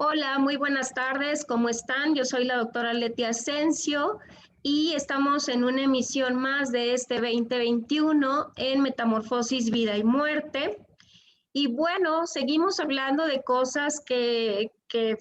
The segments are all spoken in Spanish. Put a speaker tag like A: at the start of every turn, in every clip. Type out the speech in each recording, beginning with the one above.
A: Hola, muy buenas tardes, ¿cómo están? Yo soy la doctora Leti Asensio y estamos en una emisión más de este 2021 en Metamorfosis, Vida y Muerte. Y bueno, seguimos hablando de cosas que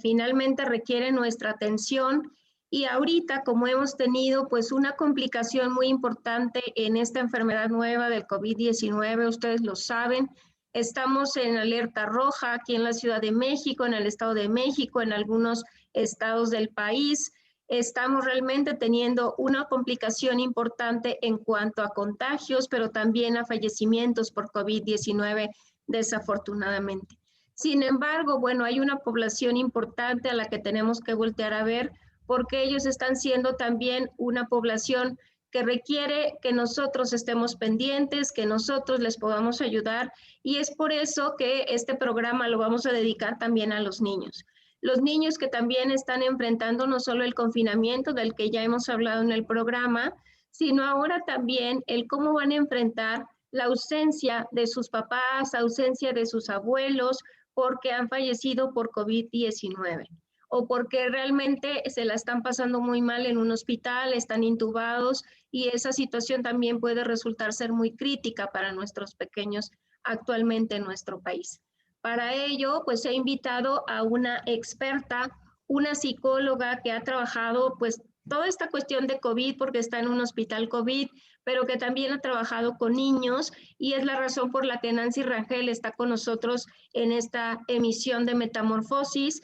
A: finalmente requieren nuestra atención y ahorita como hemos tenido pues una complicación muy importante en esta enfermedad nueva del COVID-19, ustedes lo saben, estamos en alerta roja aquí en la Ciudad de México, en el Estado de México, en algunos estados del país. Estamos realmente teniendo una complicación importante en cuanto a contagios, pero también a fallecimientos por COVID-19 desafortunadamente. Sin embargo, bueno, hay una población importante a la que tenemos que voltear a ver porque ellos están siendo también una población que requiere que nosotros estemos pendientes, que nosotros les podamos ayudar y es por eso que este programa lo vamos a dedicar también a los niños. Los niños que también están enfrentando no solo el confinamiento del que ya hemos hablado en el programa, sino ahora también el cómo van a enfrentar la ausencia de sus papás, ausencia de sus abuelos, porque han fallecido por COVID-19 o porque realmente se la están pasando muy mal en un hospital, están intubados y esa situación también puede resultar ser muy crítica para nuestros pequeños actualmente en nuestro país. Para ello, pues he invitado a una experta, una psicóloga que ha trabajado pues toda esta cuestión de COVID porque está en un hospital COVID, pero que también ha trabajado con niños y es la razón por la que Nancy Rangel está con nosotros en esta emisión de Metamorfosis.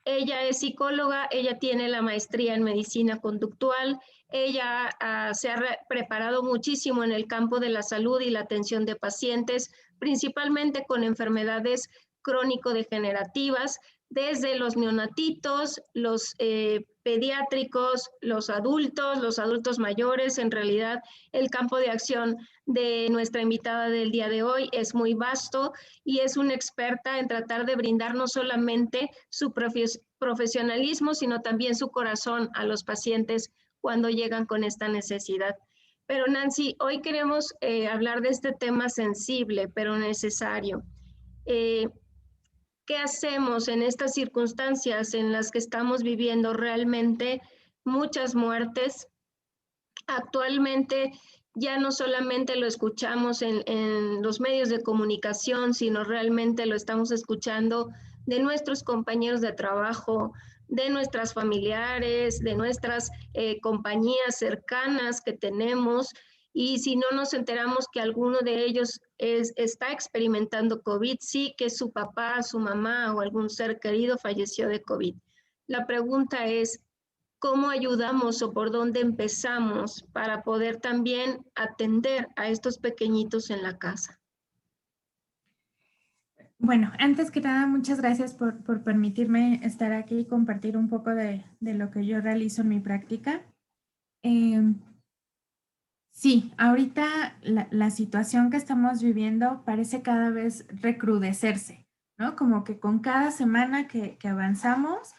A: Ella es psicóloga, ella tiene la maestría en medicina conductual, ella se ha preparado muchísimo en el campo de la salud y la atención de pacientes, principalmente con enfermedades crónico-degenerativas, desde los neonatitos, los pediátricos, los adultos mayores. En realidad, el campo de acción de nuestra invitada del día de hoy es muy vasto y es una experta en tratar de brindar no solamente su profesionalismo, sino también su corazón a los pacientes cuando llegan con esta necesidad. Pero Nancy, hoy queremos hablar de este tema sensible, pero necesario. Eh, ¿Qué hacemos en estas circunstancias en las que estamos viviendo realmente muchas muertes? Actualmente ya no solamente lo escuchamos en los medios de comunicación, sino realmente lo estamos escuchando de nuestros compañeros de trabajo, de nuestras familiares, de nuestras compañías cercanas que tenemos. Y si no nos enteramos que alguno de ellos está experimentando COVID, sí que su papá, su mamá o algún ser querido falleció de COVID. La pregunta es, ¿cómo ayudamos o por dónde empezamos para poder también atender a estos pequeñitos en la casa?
B: Bueno, antes que nada, muchas gracias por permitirme estar aquí y compartir un poco de lo que yo realizo en mi práctica. Eh, sí, ahorita la situación que estamos viviendo parece cada vez recrudecerse, ¿no? Como que con cada semana que avanzamos,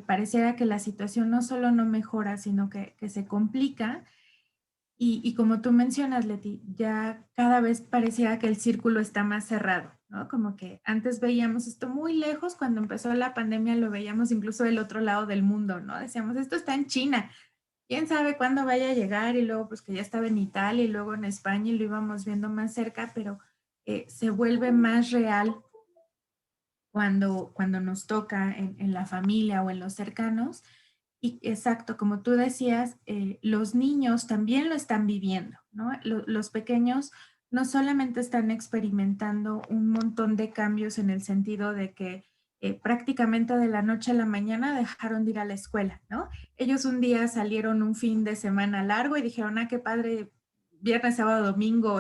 B: pareciera que la situación no solo no mejora, sino que se complica. Y como tú mencionas, Leti, ya cada vez parecía que el círculo está más cerrado, ¿no? Como que antes veíamos esto muy lejos, cuando empezó la pandemia lo veíamos incluso del otro lado del mundo, ¿no? Decíamos, esto está en China, quién sabe cuándo vaya a llegar, y luego pues que ya estaba en Italia y luego en España y lo íbamos viendo más cerca, pero se vuelve más real cuando nos toca en la familia o en los cercanos. Y exacto, como tú decías, los niños también lo están viviendo, ¿no? Los pequeños no solamente están experimentando un montón de cambios en el sentido de que prácticamente de la noche a la mañana dejaron de ir a la escuela, ¿no? Ellos un día salieron un fin de semana largo y dijeron, ah, qué padre, viernes, sábado, domingo,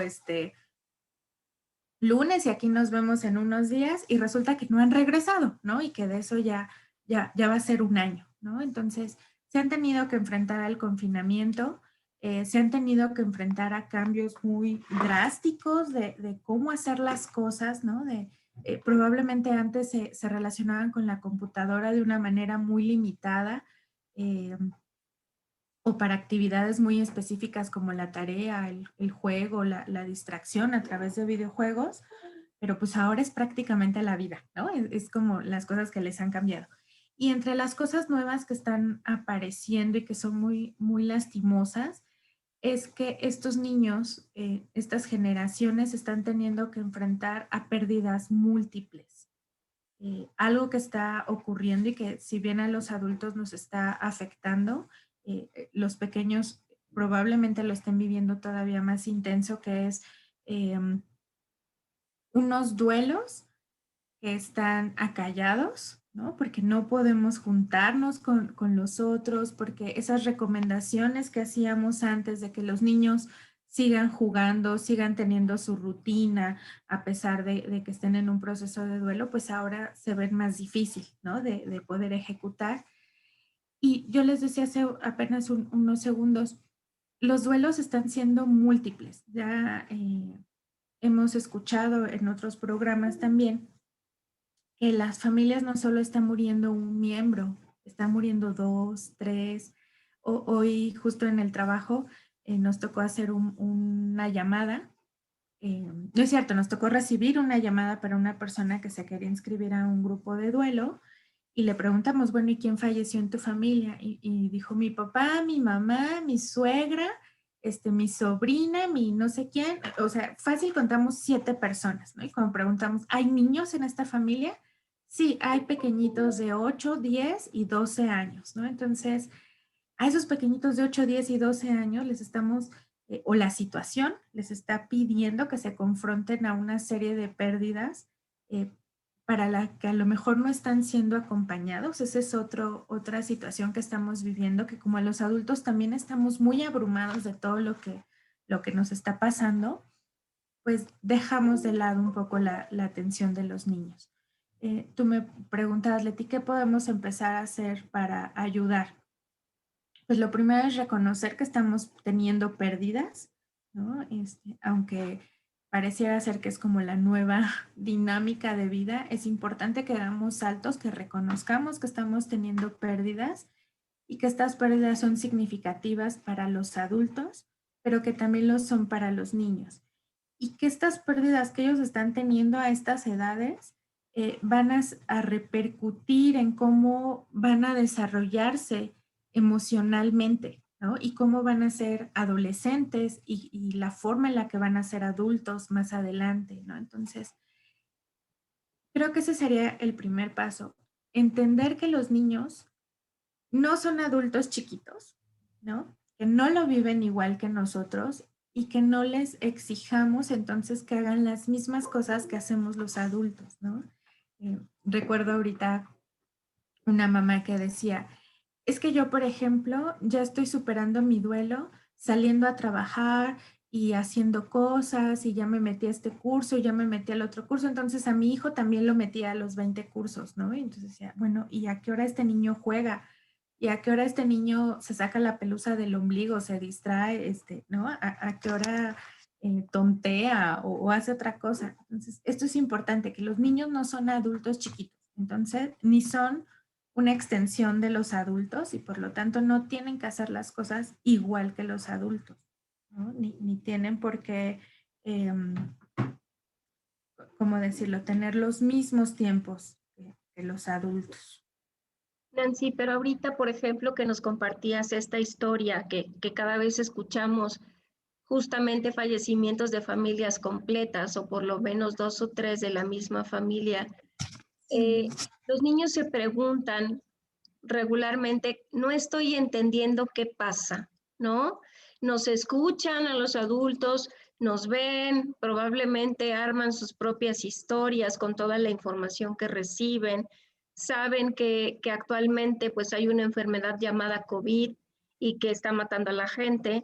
B: lunes y aquí nos vemos en unos días y resulta que no han regresado, ¿no? Y que de eso ya va a ser un año, ¿no? Entonces, se han tenido que enfrentar al confinamiento, se han tenido que enfrentar a cambios muy drásticos de cómo hacer las cosas, ¿no? Probablemente antes se relacionaban con la computadora de una manera muy limitada, eh, o para actividades muy específicas como la tarea, el juego, la distracción a través de videojuegos, pero pues ahora es prácticamente la vida, ¿no? Es como las cosas que les han cambiado. Y entre las cosas nuevas que están apareciendo y que son muy, muy lastimosas, es que estos niños, estas generaciones están teniendo que enfrentar a pérdidas múltiples. Algo que está ocurriendo y que si bien a los adultos nos está afectando, los pequeños probablemente lo estén viviendo todavía más intenso, que es unos duelos que están acallados, ¿no? Porque no podemos juntarnos con los otros, porque esas recomendaciones que hacíamos antes de que los niños sigan jugando, sigan teniendo su rutina, a pesar de que estén en un proceso de duelo, pues ahora se ven más difícil, ¿no? De poder ejecutar. Y yo les decía hace apenas unos segundos, los duelos están siendo múltiples. Ya hemos escuchado en otros programas también que las familias no solo está muriendo un miembro, están muriendo dos, tres. Hoy justo en el trabajo nos tocó hacer una llamada. No es cierto, nos tocó recibir una llamada para una persona que se quería inscribir a un grupo de duelo y le preguntamos, bueno, ¿y quién falleció en tu familia? Y dijo mi papá, mi mamá, mi suegra, mi sobrina, mi no sé quién. O sea, fácil contamos 7 personas, ¿no? Y cuando preguntamos, ¿hay niños en esta familia? Sí, hay pequeñitos de 8, 10 y 12 años, ¿no? Entonces, a esos pequeñitos de 8, 10 y 12 años les estamos, o la situación les está pidiendo que se confronten a una serie de pérdidas para la que a lo mejor no están siendo acompañados. Esa es otra situación que estamos viviendo, que como los adultos también estamos muy abrumados de todo lo que nos está pasando, pues dejamos de lado un poco la atención de los niños. Tú me preguntabas, Leti, ¿qué podemos empezar a hacer para ayudar? Pues lo primero es reconocer que estamos teniendo pérdidas, ¿no? Aunque pareciera ser que es como la nueva dinámica de vida, es importante que hagamos saltos, que reconozcamos que estamos teniendo pérdidas y que estas pérdidas son significativas para los adultos, pero que también lo son para los niños. Y que estas pérdidas que ellos están teniendo a estas edades van a repercutir en cómo van a desarrollarse emocionalmente, ¿no? Y cómo van a ser adolescentes y la forma en la que van a ser adultos más adelante, ¿no? Entonces, creo que ese sería el primer paso. Entender que los niños no son adultos chiquitos, ¿no? Que no lo viven igual que nosotros y que no les exijamos entonces que hagan las mismas cosas que hacemos los adultos, ¿no? Recuerdo ahorita una mamá que decía, es que yo, por ejemplo, ya estoy superando mi duelo, saliendo a trabajar y haciendo cosas y ya me metí a este curso, ya me metí al otro curso, entonces a mi hijo también lo metí a los 20 cursos, ¿no? Y entonces decía, bueno, ¿y a qué hora este niño juega? ¿Y a qué hora este niño se saca la pelusa del ombligo, se distrae, ¿no? ¿A qué hora tontea o hace otra cosa? Entonces, esto es importante, que los niños no son adultos chiquitos, entonces, ni son una extensión de los adultos y por lo tanto no tienen que hacer las cosas igual que los adultos, ¿no? Ni tienen por qué, ¿cómo decirlo?, tener los mismos tiempos que los adultos.
A: Nancy, pero ahorita, por ejemplo, que nos compartías esta historia que cada vez escuchamos justamente fallecimientos de familias completas o por lo menos 2 o 3 de la misma familia,
B: Sí.
A: los niños se preguntan regularmente, no estoy entendiendo qué pasa, ¿no? Nos escuchan a los adultos, nos ven, probablemente arman sus propias historias con toda la información que reciben, saben que actualmente pues hay una enfermedad llamada COVID y que está matando a la gente,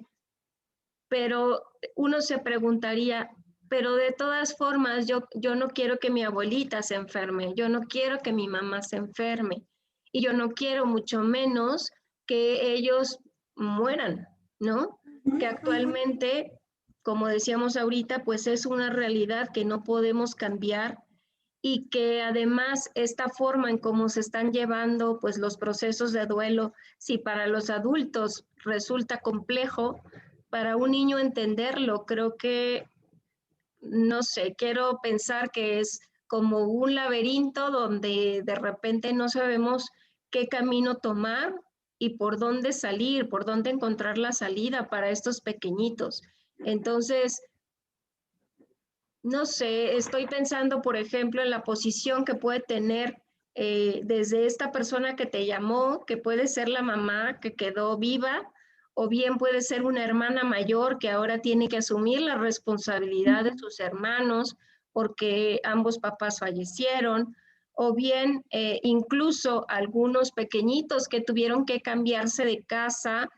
A: pero uno se preguntaría, pero de todas formas yo no quiero que mi abuelita se enferme, yo no quiero que mi mamá se enferme y yo no quiero mucho menos que ellos mueran, ¿no? Que actualmente, como decíamos ahorita, pues es una realidad que no podemos cambiar y que además esta forma en cómo se están llevando pues los procesos de duelo, si para los adultos resulta complejo, para un niño entenderlo, creo que, no sé, quiero pensar que es como un laberinto donde de repente no sabemos qué camino tomar y por dónde salir, por dónde encontrar la salida para estos pequeñitos. Entonces, no sé, estoy pensando, por ejemplo, en la posición que puede tener desde esta persona que te llamó, que puede ser la mamá que quedó viva, o bien puede ser una hermana mayor que ahora tiene que asumir la responsabilidad de sus hermanos porque ambos papás fallecieron, o bien incluso algunos pequeñitos que tuvieron que cambiarse de casa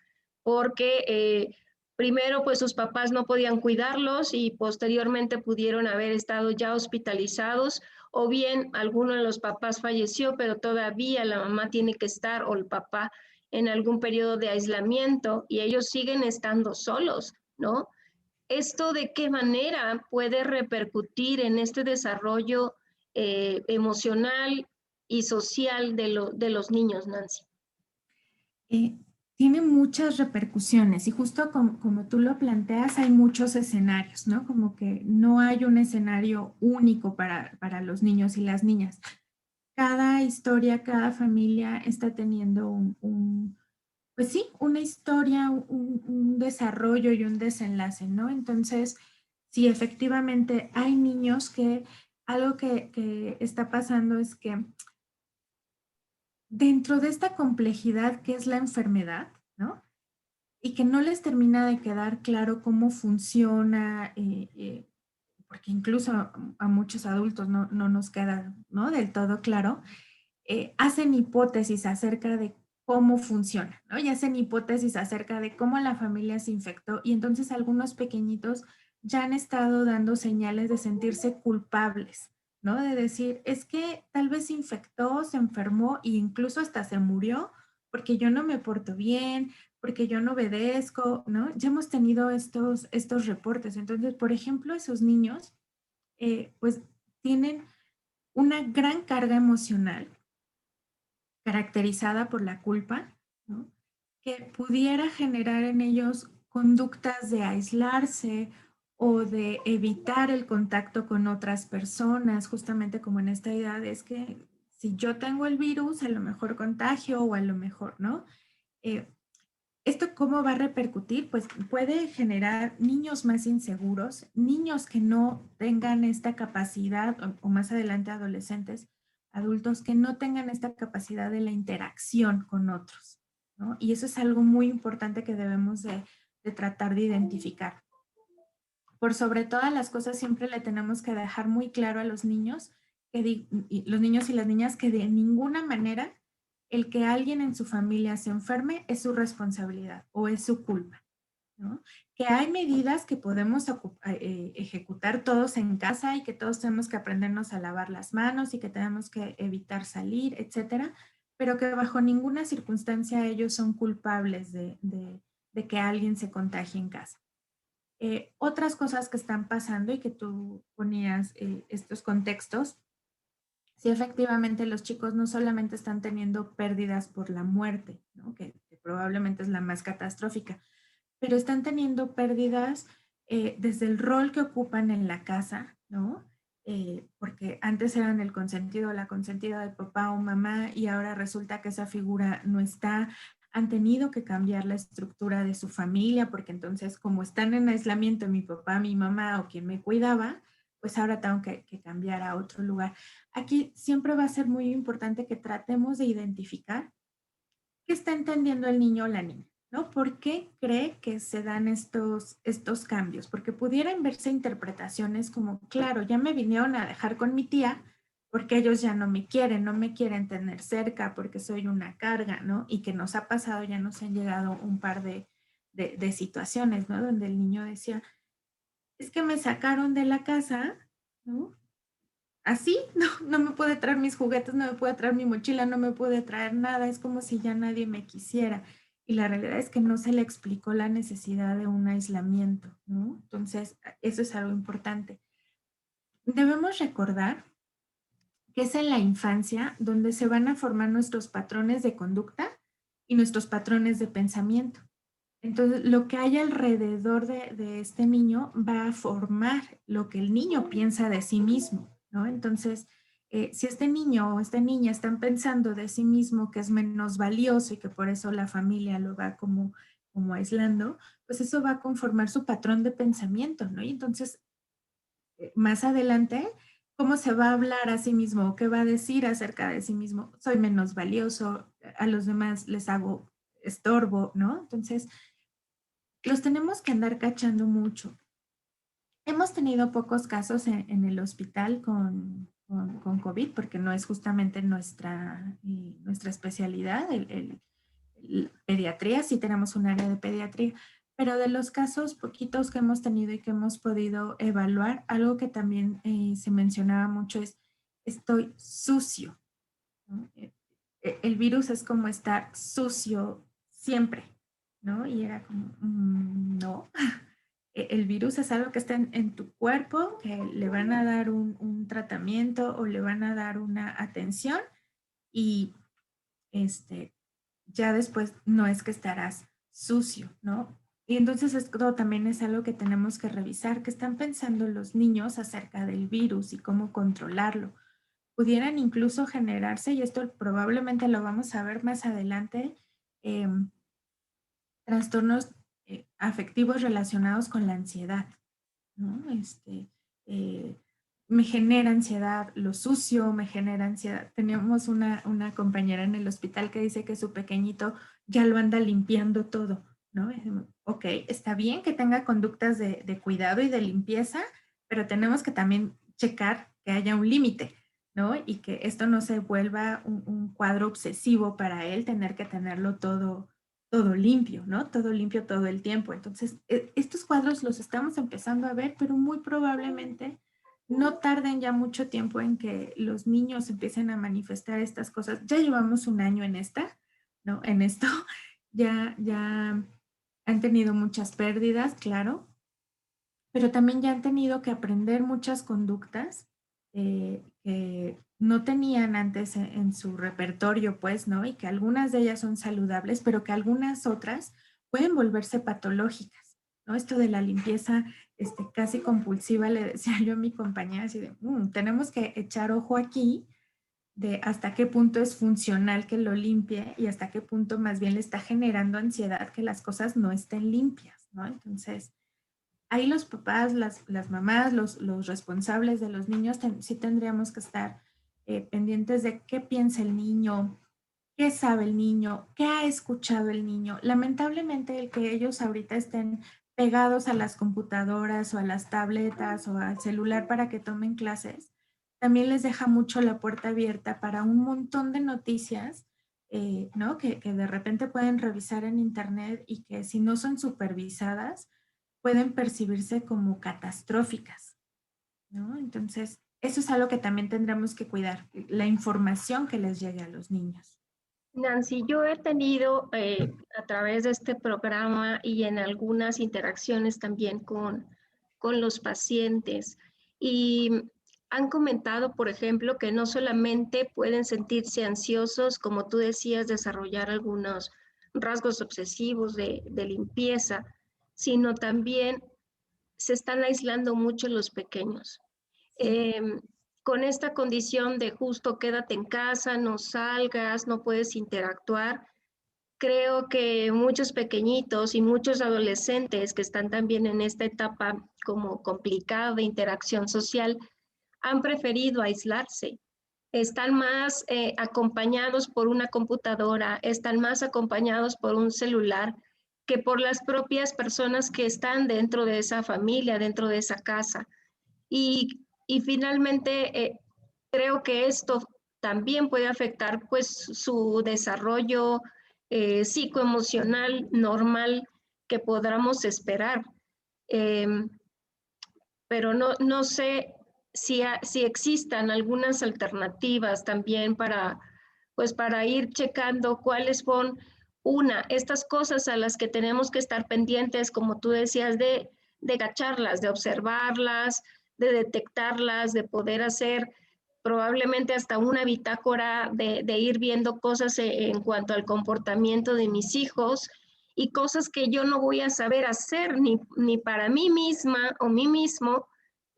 A: porque primero, pues sus papás no podían cuidarlos y posteriormente pudieron haber estado ya hospitalizados, o bien alguno de los papás falleció, pero todavía la mamá tiene que estar o el papá en algún periodo de aislamiento y ellos siguen estando solos, ¿no? ¿Esto de qué manera puede repercutir en este desarrollo emocional y social de los niños, Nancy?
B: Eh, Tiene muchas repercusiones y justo como tú lo planteas, hay muchos escenarios, ¿no? Como que no hay un escenario único para los niños y las niñas. Cada historia, cada familia está teniendo pues sí, una historia, un desarrollo y un desenlace, ¿no? Entonces, sí, efectivamente hay niños que algo que está pasando es que dentro de esta complejidad que es la enfermedad, ¿no? Y que no les termina de quedar claro cómo funciona, porque incluso a muchos adultos no nos queda, ¿no? Del todo claro, hacen hipótesis acerca de cómo funciona, ¿no? Y hacen hipótesis acerca de cómo la familia se infectó y entonces algunos pequeñitos ya han estado dando señales de sentirse culpables, ¿no? De decir, es que tal vez se infectó, se enfermó e incluso hasta se murió porque yo no me porto bien, porque yo no obedezco, ¿no? Ya hemos tenido estos reportes. Entonces, por ejemplo, esos niños, pues tienen una gran carga emocional caracterizada por la culpa, ¿no? Que pudiera generar en ellos conductas de aislarse o de evitar el contacto con otras personas, justamente como en esta idea de es que si yo tengo el virus, a lo mejor contagio o a lo mejor, ¿no? Eh, ¿Esto cómo va a repercutir? Pues puede generar niños más inseguros, niños que no tengan esta capacidad, o más adelante adolescentes, adultos que no tengan esta capacidad de la interacción con otros, ¿no? Y eso es algo muy importante que debemos de tratar de identificar. Por sobre todas las cosas, siempre le tenemos que dejar muy claro a los niños, los niños y las niñas, que de ninguna manera el que alguien en su familia se enferme es su responsabilidad o es su culpa, ¿no? Que hay medidas que podemos ejecutar todos en casa y que todos tenemos que aprendernos a lavar las manos y que tenemos que evitar salir, etcétera, pero que bajo ninguna circunstancia ellos son culpables de que alguien se contagie en casa. Otras cosas que están pasando y que tú ponías estos contextos, sí, efectivamente los chicos no solamente están teniendo pérdidas por la muerte, ¿no? Que probablemente es la más catastrófica, pero están teniendo pérdidas desde el rol que ocupan en la casa, ¿no? Porque antes eran el consentido o la consentida de papá o mamá y ahora resulta que esa figura no está. Han tenido que cambiar la estructura de su familia porque entonces como están en aislamiento mi papá, mi mamá o quien me cuidaba, pues ahora tengo que cambiar a otro lugar. Aquí siempre va a ser muy importante que tratemos de identificar qué está entendiendo el niño o la niña, ¿no? ¿Por qué cree que se dan estos cambios? Porque pudieran verse interpretaciones como, claro, ya me vinieron a dejar con mi tía porque ellos ya no me quieren tener cerca porque soy una carga, ¿no? Y que nos ha pasado, ya nos han llegado un par de situaciones, ¿no? Donde el niño decía, es que me sacaron de la casa, ¿no? Así, no me puede traer mis juguetes, no me puede traer mi mochila, no me puede traer nada, es como si ya nadie me quisiera. Y la realidad es que no se le explicó la necesidad de un aislamiento, ¿no? Entonces, eso es algo importante. Debemos recordar que es en la infancia donde se van a formar nuestros patrones de conducta y nuestros patrones de pensamiento. Entonces, lo que hay alrededor de este niño va a formar lo que el niño piensa de sí mismo, ¿no? Entonces, si este niño o esta niña están pensando de sí mismo que es menos valioso y que por eso la familia lo va como aislando, pues eso va a conformar su patrón de pensamiento, ¿no? Y entonces, más adelante, ¿cómo se va a hablar a sí mismo? ¿Qué va a decir acerca de sí mismo? Soy menos valioso, a los demás les hago estorbo, ¿no? Entonces, los tenemos que andar cachando mucho. Hemos tenido pocos casos en el hospital con COVID, porque no es justamente nuestra especialidad, el pediatría, sí tenemos un área de pediatría, pero de los casos poquitos que hemos tenido y que hemos podido evaluar, algo que también se mencionaba mucho es, estoy sucio, ¿no? El virus es como estar sucio siempre, ¿no? Y era como, no, el virus es algo que está en tu cuerpo, que le van a dar un tratamiento o le van a dar una atención y ya después no es que estarás sucio, ¿no? Y entonces esto también es algo que tenemos que revisar, que están pensando los niños acerca del virus y cómo controlarlo. Pudieran incluso generarse, y esto probablemente lo vamos a ver más adelante, eh, trastornos afectivos relacionados con la ansiedad, ¿no? Eh, me genera ansiedad lo sucio, me genera ansiedad. Teníamos una compañera en el hospital que dice que su pequeñito ya lo anda limpiando todo, ¿no? Ok, está bien que tenga conductas de cuidado y de limpieza, pero tenemos que también checar que haya un límite, ¿no? Y que esto no se vuelva un cuadro obsesivo para él, tener que tenerlo todo limpio, ¿no? Todo limpio todo el tiempo. Entonces, estos cuadros los estamos empezando a ver, pero muy probablemente no tarden ya mucho tiempo en que los niños empiecen a manifestar estas cosas. Ya llevamos un año en esta, ¿no? En esto, ya han tenido muchas pérdidas, claro, pero también ya han tenido que aprender muchas conductas que no tenían antes en su repertorio, pues, ¿no? Y que algunas de ellas son saludables, pero que algunas otras pueden volverse patológicas, ¿no? Esto de la limpieza casi compulsiva, le decía yo a mi compañera, así de, tenemos que echar ojo aquí de hasta qué punto es funcional que lo limpie y hasta qué punto más bien le está generando ansiedad que las cosas no estén limpias, ¿no? Entonces, ahí los papás, las mamás, los responsables de los niños, sí tendríamos que estar pendientes de qué piensa el niño, qué sabe el niño, qué ha escuchado el niño. Lamentablemente el que ellos ahorita estén pegados a las computadoras o a las tabletas o al celular para que tomen clases, también les deja mucho la puerta abierta para un montón de noticias, ¿no? Que de repente pueden revisar en internet y que si no son supervisadas, pueden percibirse como catastróficas, ¿no? Entonces, eso es algo que también tendremos que cuidar, la información que les llegue a los niños.
A: Nancy, yo he tenido a través de este programa y en algunas interacciones también con los pacientes y han comentado, por ejemplo, que no solamente pueden sentirse ansiosos, como tú decías, desarrollar algunos rasgos obsesivos de limpieza, sino también se están aislando mucho los pequeños.
B: Sí.
A: Con esta condición de justo quédate en casa, no salgas, no puedes interactuar, creo que muchos pequeñitos y muchos adolescentes que están también en esta etapa como complicada de interacción social han preferido aislarse. Están más acompañados por una computadora, están más acompañados por un celular que por las propias personas que están dentro de esa familia, dentro de esa casa. Y finalmente, creo que esto también puede afectar pues su desarrollo psicoemocional normal que podamos esperar. Eh, pero no sé si existan algunas alternativas también pues para ir checando cuáles son, estas cosas a las que tenemos que estar pendientes, como tú decías, de cacharlas, de observarlas, de detectarlas, de poder hacer probablemente hasta una bitácora de ir viendo cosas en cuanto al comportamiento de mis hijos y cosas que yo no voy a saber hacer ni para mí misma o mí mismo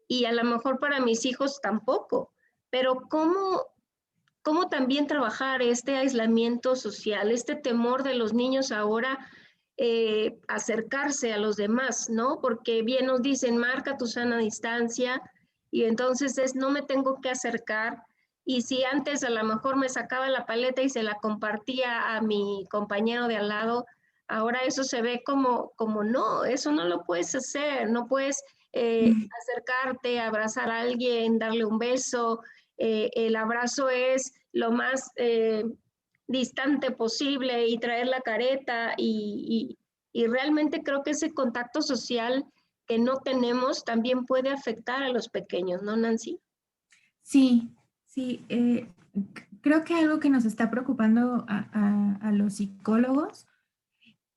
A: y a lo mejor para mis hijos tampoco. pero ¿cómo también trabajar este aislamiento social, este temor de los niños ahora acercarse a los demás, ¿no? Porque bien nos dicen, marca tu sana distancia, y entonces es, no me tengo que acercar, y si antes a lo mejor me sacaba la paleta y se la compartía a mi compañero de al lado, ahora eso se ve como no, eso no lo puedes hacer, no puedes
B: Mm.
A: acercarte, abrazar a alguien, darle un beso, el abrazo es lo más distante posible y traer la careta y realmente creo que ese contacto social que no tenemos también puede afectar a los pequeños, ¿no, Nancy?
B: Sí, sí. Creo que algo que nos está preocupando a los psicólogos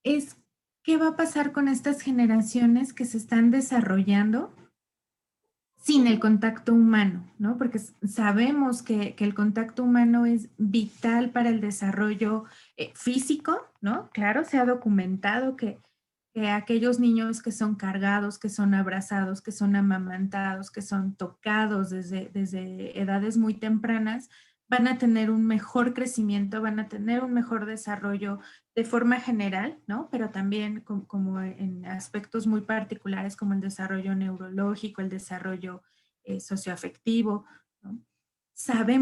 B: es qué va a pasar con estas generaciones que se están desarrollando sin el contacto humano, ¿no? Porque sabemos que el contacto humano es vital para el desarrollo físico, ¿no? Claro, se ha documentado que aquellos niños que son cargados, que son abrazados, que son amamantados, que son tocados desde edades muy tempranas, van a tener un mejor crecimiento, van a tener un mejor desarrollo de forma general, ¿no? Pero también como en aspectos muy particulares como el desarrollo neurológico, el desarrollo socioafectivo, ¿no?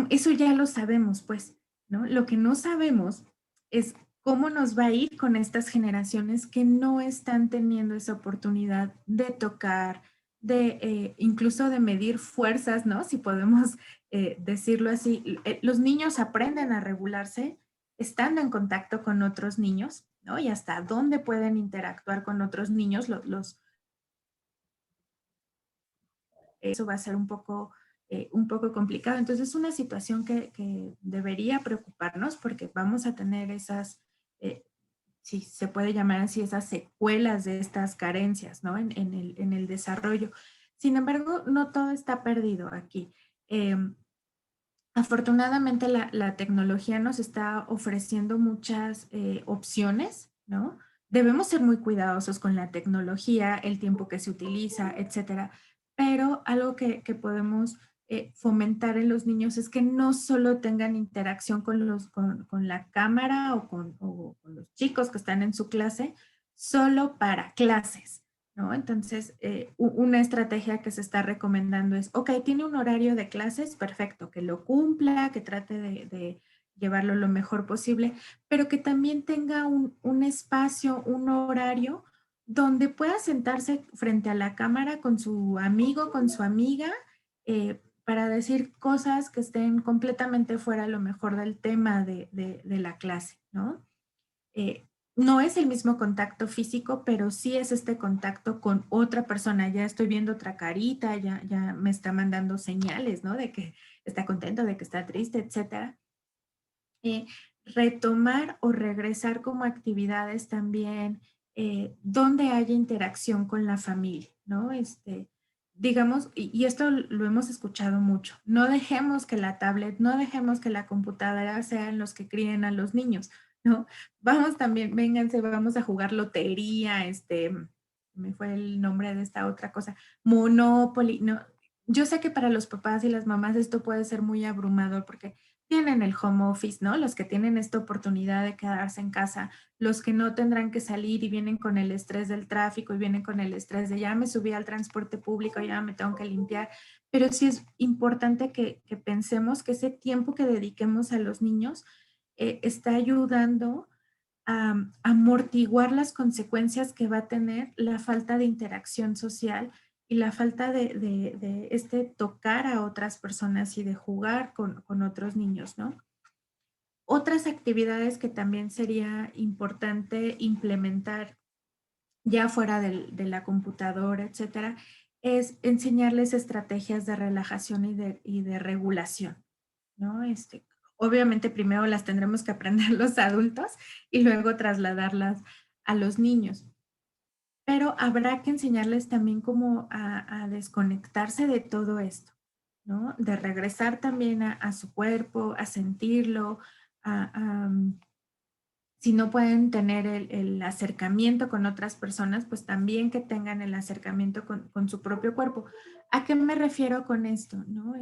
B: Eso ya lo sabemos, pues, ¿no? Lo que no sabemos es cómo nos va a ir con estas generaciones que no están teniendo esa oportunidad de tocar, de incluso de medir fuerzas, ¿no? Si podemos decirlo así. Los niños aprenden a regularse estando en contacto con otros niños, ¿no? Y hasta dónde pueden interactuar con otros niños, eso va a ser un poco complicado. Entonces es una situación que debería preocuparnos porque vamos a tener esas, si se puede llamar así, esas secuelas de estas carencias, ¿no? En el desarrollo. Sin embargo, no todo está perdido aquí. Eh, Afortunadamente la tecnología nos está ofreciendo muchas opciones, ¿no? Debemos ser muy cuidadosos con la tecnología, el tiempo que se utiliza, etcétera. Pero algo que podemos fomentar en los niños es que no solo tengan interacción con la cámara o con los chicos que están en su clase, solo para clases, ¿no? Entonces, una estrategia que se está recomendando es, ok, tiene un horario de clases, perfecto, que lo cumpla, que trate de llevarlo lo mejor posible, pero que también tenga un espacio, un horario donde pueda sentarse frente a la cámara con su amigo, con su amiga, para decir cosas que estén completamente fuera a lo mejor del tema de la clase, ¿no? Eh, no es el mismo contacto físico, pero sí es este contacto con otra persona. Ya estoy viendo otra carita, ya me está mandando señales, ¿no? De que está contento, de que está triste, etcétera. Eh, Retomar o regresar como actividades también donde haya interacción con la familia, ¿no? Digamos, y esto lo hemos escuchado mucho, no dejemos que la tablet, no dejemos que la computadora sean los que críen a los niños, ¿no? Vamos también, vénganse, vamos a jugar lotería, me fue el nombre de esta otra cosa, Monopoly, no. Yo sé que para los papás y las mamás esto puede ser muy abrumador porque tienen el home office, ¿no? Los que tienen esta oportunidad de quedarse en casa, los que no tendrán que salir y vienen con el estrés del tráfico y vienen con el estrés de ya me subí al transporte público, ya me tengo que limpiar. Pero sí es importante que pensemos que ese tiempo que dediquemos a los niños está ayudando a amortiguar las consecuencias que va a tener la falta de interacción social y la falta de este tocar a otras personas y de jugar con otros niños, ¿no? Otras actividades que también sería importante implementar ya fuera de la computadora, etcétera, es enseñarles estrategias de relajación y de regulación, ¿no? Obviamente primero las tendremos que aprender los adultos y luego trasladarlas a los niños. Pero habrá que enseñarles también cómo a desconectarse de todo esto, ¿no? De regresar también a su cuerpo, a sentirlo, si no pueden tener el acercamiento con otras personas, pues también que tengan el acercamiento con su propio cuerpo. ¿A qué me refiero con esto? ¿No?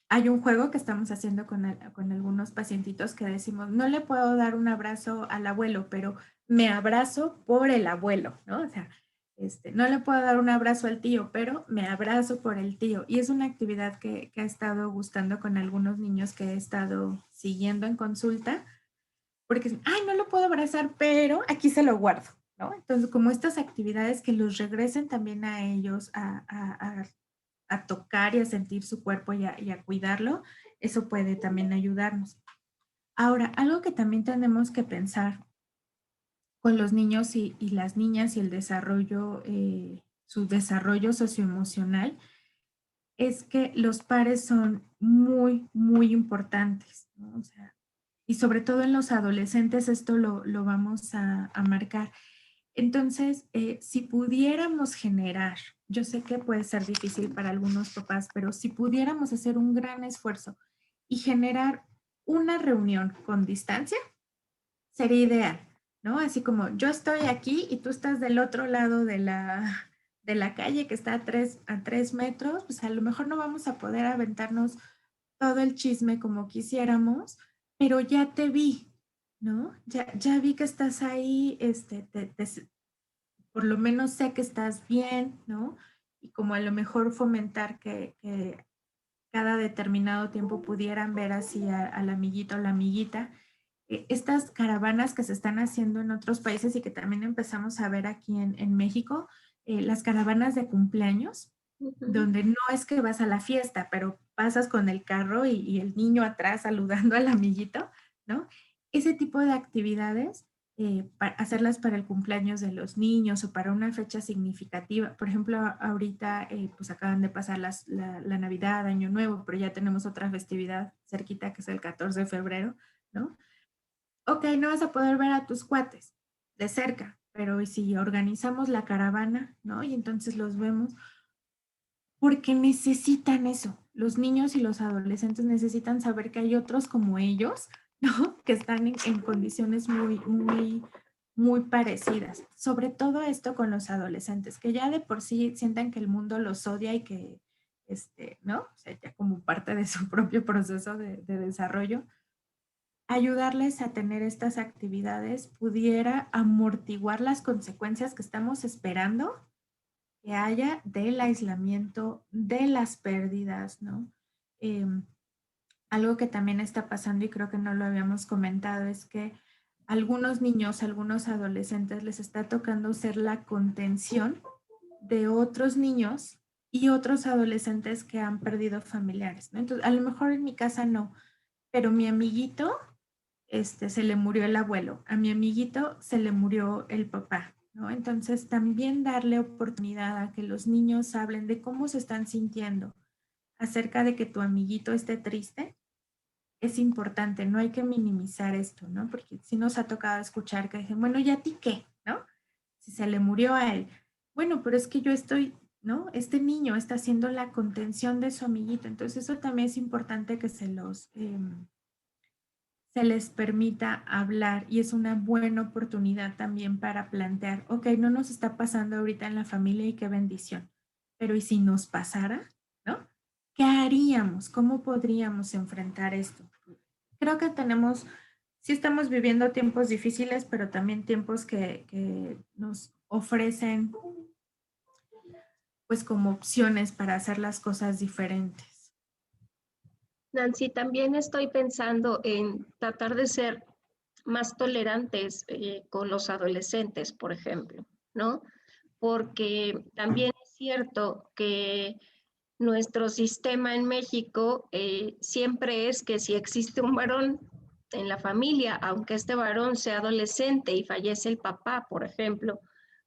B: Hay un juego que estamos haciendo con algunos pacientitos que decimos, no le puedo dar un abrazo al abuelo, pero me abrazo por el abuelo, ¿no? O sea, no le puedo dar un abrazo al tío, pero me abrazo por el tío. Y es una actividad que ha estado gustando con algunos niños que he estado siguiendo en consulta, porque, ay, no lo puedo abrazar, pero aquí se lo guardo, ¿no? Entonces, como estas actividades que los regresen también a ellos a tocar y a sentir su cuerpo y a cuidarlo, eso puede también ayudarnos. Ahora, algo que también tenemos que pensar con los niños y las niñas y el desarrollo, su desarrollo socioemocional, es que los pares son muy, muy importantes, ¿no? O sea, y sobre todo en los adolescentes esto lo vamos a marcar. Entonces, si pudiéramos generar, yo sé que puede ser difícil para algunos papás, pero si pudiéramos hacer un gran esfuerzo y generar una reunión con distancia, sería ideal, ¿no? Así como yo estoy aquí y tú estás del otro lado de la calle que está a 3 metros, pues a lo mejor no vamos a poder aventarnos todo el chisme como quisiéramos, pero ya te vi, ¿no? Ya vi que estás ahí, por lo menos sé que estás bien, ¿no? Y como a lo mejor fomentar que cada determinado tiempo pudieran ver así al amiguito o la amiguita. Estas caravanas que se están haciendo en otros países y que también empezamos a ver aquí en México, las caravanas de cumpleaños, donde no es que vas a la fiesta, pero pasas con el carro y el niño atrás saludando al amiguito, ¿no? Ese tipo de actividades, hacerlas para el cumpleaños de los niños o para una fecha significativa. Por ejemplo, ahorita pues acaban de pasar la Navidad, Año Nuevo, pero ya tenemos otra festividad cerquita que es el 14 de febrero, ¿no? Ok, no vas a poder ver a tus cuates de cerca, pero ¿y si organizamos la caravana, no? Y entonces los vemos, porque necesitan eso. Los niños y los adolescentes necesitan saber que hay otros como ellos, ¿no? Que están en condiciones muy, muy, muy parecidas. Sobre todo esto con los adolescentes, que ya de por sí sientan que el mundo los odia y que, ¿no? O sea, ya como parte de su propio proceso de desarrollo, ayudarles a tener estas actividades pudiera amortiguar las consecuencias que estamos esperando que haya del aislamiento, de las pérdidas, ¿no? Eh, Algo que también está pasando y creo que no lo habíamos comentado es que algunos niños, algunos adolescentes les está tocando ser la contención de otros niños y otros adolescentes que han perdido familiares, ¿no? Entonces, a lo mejor en mi casa no, pero mi amiguito se le murió el abuelo, a mi amiguito se le murió el papá, ¿no? Entonces también darle oportunidad a que los niños hablen de cómo se están sintiendo acerca de que tu amiguito esté triste, es importante, no hay que minimizar esto, ¿no? Porque sí nos ha tocado escuchar que dicen, bueno, ¿y a ti qué? ¿No? Si se le murió a él. Bueno, pero es que yo estoy, ¿no? Este niño está haciendo la contención de su amiguito, entonces eso también es importante que se les permita hablar y es una buena oportunidad también para plantear, ok, no nos está pasando ahorita en la familia y qué bendición, pero ¿y si nos pasara? ¿No? ¿Qué haríamos? ¿Cómo podríamos enfrentar esto? Creo que sí estamos viviendo tiempos difíciles, pero también tiempos que nos ofrecen pues como opciones para hacer las cosas diferentes.
A: Nancy, también estoy pensando en tratar de ser más tolerantes con los adolescentes, por ejemplo, ¿no? Porque también es cierto que nuestro sistema en México siempre es que si existe un varón en la familia, aunque este varón sea adolescente y fallece el papá, por ejemplo,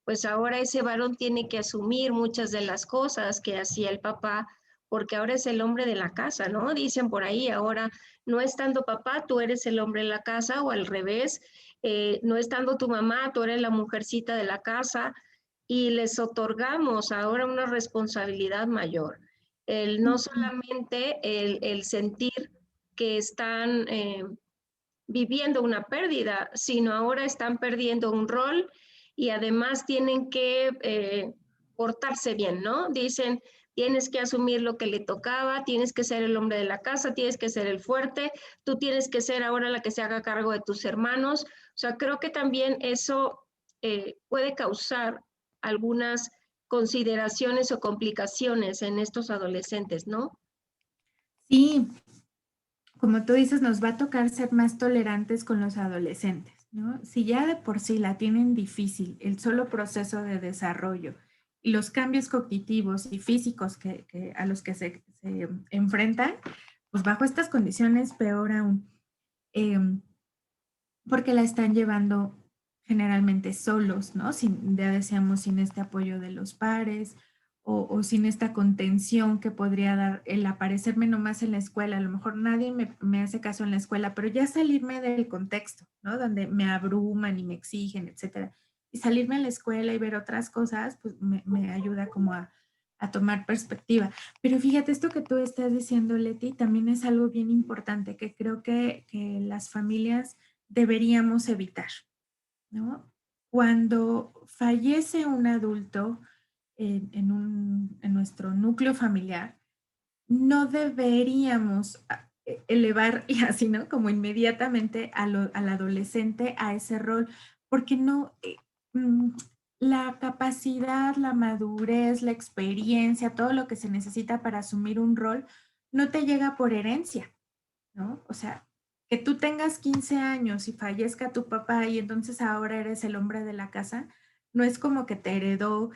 A: pues ahora ese varón tiene que asumir muchas de las cosas que hacía el papá, porque ahora es el hombre de la casa, ¿no? Dicen por ahí, ahora no estando papá, tú eres el hombre de la casa o al revés, no estando tu mamá, tú eres la mujercita de la casa y les otorgamos ahora una responsabilidad mayor. No solamente el sentir que están viviendo una pérdida, sino ahora están perdiendo un rol y además tienen que portarse bien, ¿no? Dicen, tienes que asumir lo que le tocaba, tienes que ser el hombre de la casa, tienes que ser el fuerte, tú tienes que ser ahora la que se haga cargo de tus hermanos. O sea, creo que también eso puede causar algunas consideraciones o complicaciones en estos adolescentes, ¿no?
B: Sí, como tú dices, nos va a tocar ser más tolerantes con los adolescentes, ¿no? Si ya de por sí la tienen difícil, el solo proceso de desarrollo y los cambios cognitivos y físicos a los que se enfrentan, pues bajo estas condiciones peor aún, porque la están llevando generalmente solos, ¿no? Sin, ya decíamos, sin este apoyo de los pares o sin esta contención que podría dar el aparecerme nomás en la escuela. A lo mejor nadie me hace caso en la escuela, pero ya salirme del contexto, ¿no? Donde me abruman y me exigen, etcétera. Y salirme a la escuela y ver otras cosas, pues me ayuda como a tomar perspectiva. Pero fíjate, esto que tú estás diciendo, Leti, también es algo bien importante que creo que las familias deberíamos evitar, ¿no? Cuando fallece un adulto en nuestro núcleo familiar, no deberíamos elevar y así, ¿no? Como inmediatamente al adolescente a ese rol, porque no, mm, la capacidad, la madurez, la experiencia, todo lo que se necesita para asumir un rol, no te llega por herencia, ¿no? O sea, que tú tengas 15 años y fallezca tu papá y entonces ahora eres el hombre de la casa, no es como que te heredó,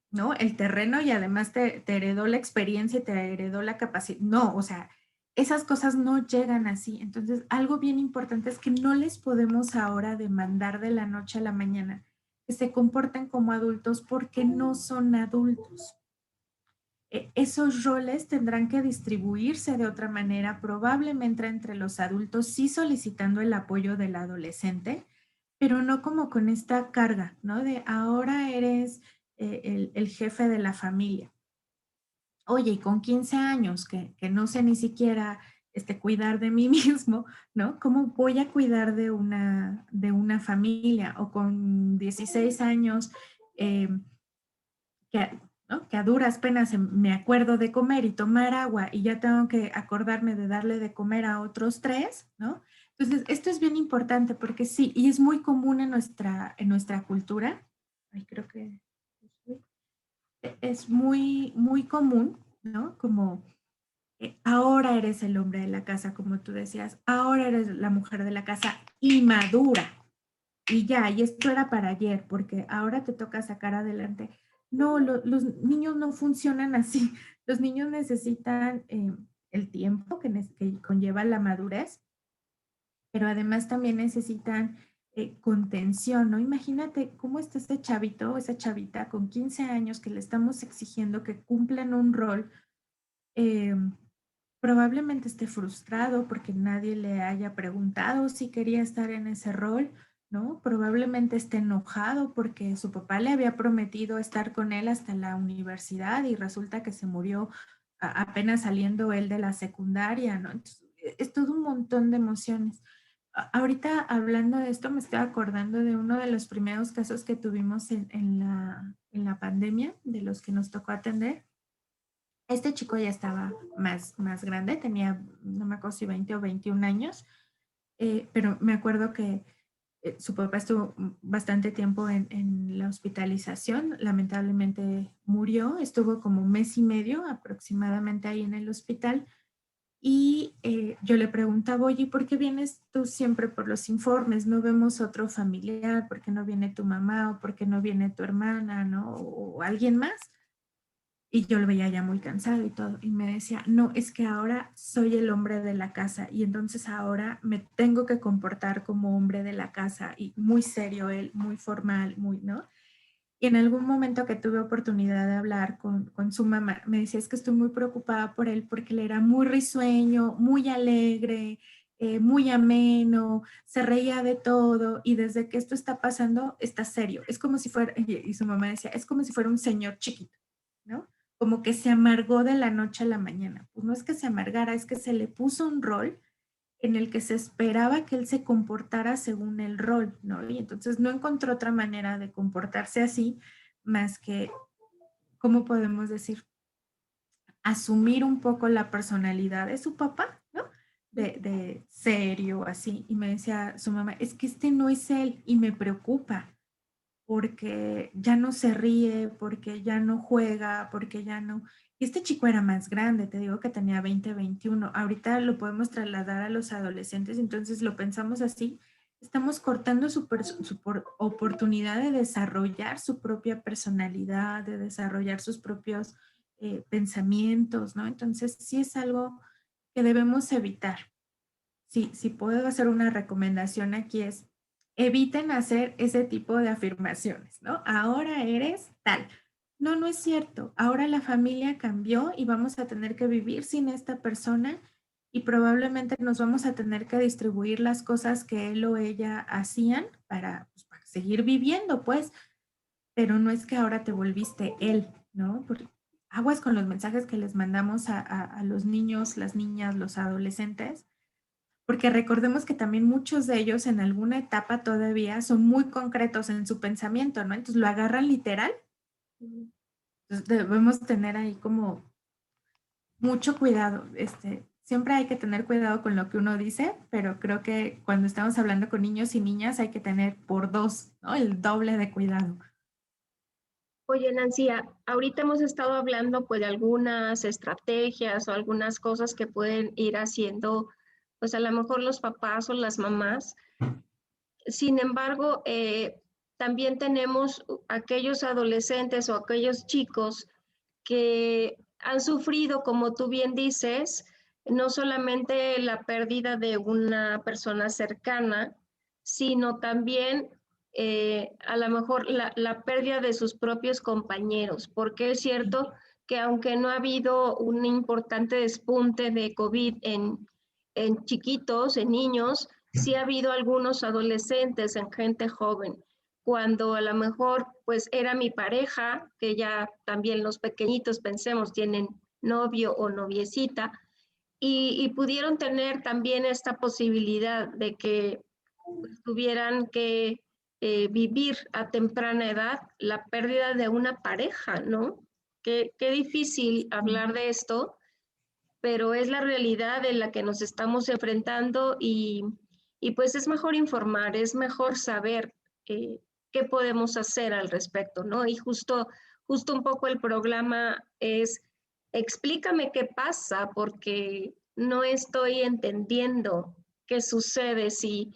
B: ¿no? El terreno y además te heredó la experiencia y te heredó la capacidad. No, o sea, esas cosas no llegan así. Entonces, algo bien importante es que no les podemos ahora demandar de la noche a la mañana que se comporten como adultos porque no son adultos. Esos roles tendrán que distribuirse de otra manera, probablemente entre los adultos, sí solicitando el apoyo del adolescente, pero no como con esta carga, ¿no? De ahora eres el jefe de la familia. Oye, y con 15 años que no sé ni siquiera cuidar de mí mismo, ¿no? ¿Cómo voy a cuidar de una familia? O con 16 años, eh, que, ¿no? Que a duras penas me acuerdo de comer y tomar agua y ya tengo que acordarme de darle de comer a otros tres, ¿no? Entonces, esto es bien importante porque sí, y es muy común en nuestra cultura. Ay, creo que es muy, muy común, ¿no? Como ahora eres el hombre de la casa, como tú decías, ahora eres la mujer de la casa y madura. Y ya, y esto era para ayer, porque ahora te toca sacar adelante. No, los niños no funcionan así. Los niños necesitan el tiempo que conlleva la madurez, pero además también necesitan contención, ¿no? Imagínate cómo está ese chavito o esa chavita con 15 años que le estamos exigiendo que cumplan un rol. eh, Probablemente esté frustrado porque nadie le haya preguntado si quería estar en ese rol, ¿no? Probablemente esté enojado porque su papá le había prometido estar con él hasta la universidad y resulta que se murió apenas saliendo él de la secundaria, ¿no? Entonces, es todo un montón de emociones. Ahorita hablando de esto, me estoy acordando de uno de los primeros casos que tuvimos en la pandemia, de los que nos tocó atender. Este chico ya estaba más grande, tenía, no me acuerdo si 20 o 21 años, pero me acuerdo que su papá estuvo bastante tiempo en la hospitalización, lamentablemente murió, estuvo como un mes y medio aproximadamente ahí en el hospital y yo le preguntaba, oye, ¿por qué vienes tú siempre por los informes? ¿No vemos otro familiar? ¿Por qué no viene tu mamá o por qué no viene tu hermana, no? O alguien más. Y yo lo veía ya muy cansado y todo. Y me decía, no, es que ahora soy el hombre de la casa y entonces ahora me tengo que comportar como hombre de la casa y muy serio él, muy formal, muy, ¿no? Y en algún momento que tuve oportunidad de hablar con su mamá, me decía, es que estoy muy preocupada por él porque él era muy risueño, muy alegre, muy ameno, se reía de todo y desde que esto está pasando, está serio. Es como si fuera, y su mamá decía, es como si fuera un señor chiquito, ¿no? Como que se amargó de la noche a la mañana. Pues no es que se amargara, es que se le puso un rol en el que se esperaba que él se comportara según el rol, ¿no? Y entonces no encontró otra manera de comportarse así más que, ¿cómo podemos decir? asumir un poco la personalidad de su papá, ¿no? De serio, así. Y me decía su mamá, es que este no es él y me preocupa porque ya no se ríe, porque ya no juega, porque ya no... Y este chico era más grande, te digo que tenía 20, 21. Ahorita lo podemos trasladar a los adolescentes, entonces lo pensamos así. Estamos cortando oportunidad de desarrollar su propia personalidad, de desarrollar sus propios pensamientos, ¿no? Entonces sí es algo que debemos evitar. Sí, si puedo hacer una recomendación aquí es, eviten hacer ese tipo de afirmaciones, ¿no? Ahora eres tal. No, no es cierto. Ahora la familia cambió y vamos a tener que vivir sin esta persona y probablemente nos vamos a tener que distribuir las cosas que él o ella hacían pues, para seguir viviendo, pues, pero no es que ahora te volviste él, ¿no? Porque aguas con los mensajes que les mandamos a los niños, las niñas, los adolescentes, porque recordemos que también muchos de ellos en alguna etapa todavía son muy concretos en su pensamiento, ¿no? Entonces lo agarran literal. Entonces debemos tener ahí como mucho cuidado. Siempre hay que tener cuidado con lo que uno dice, pero creo que cuando estamos hablando con niños y niñas hay que tener por dos, ¿no? El doble de cuidado.
A: Oye, Nancy, ahorita hemos estado hablando pues de algunas estrategias o algunas cosas que pueden ir haciendo, pues a lo mejor los papás o las mamás. Sin embargo, también tenemos aquellos adolescentes o aquellos chicos que han sufrido, como tú bien dices, no solamente la pérdida de una persona cercana, sino también a lo mejor la pérdida de sus propios compañeros, porque es cierto que aunque no ha habido un importante despunte de COVID en chiquitos, en niños, sí ha habido algunos adolescentes, en gente joven, cuando a lo mejor pues era mi pareja, que ya también los pequeñitos pensemos tienen novio o noviecita, y pudieron tener también esta posibilidad de que pues, tuvieran que vivir a temprana edad la pérdida de una pareja, ¿no? Qué difícil hablar de esto, pero es la realidad en la que nos estamos enfrentando y pues es mejor informar, es mejor saber qué podemos hacer al respecto, ¿no? Y justo un poco el programa es, explícame qué pasa, porque no estoy entendiendo qué sucede si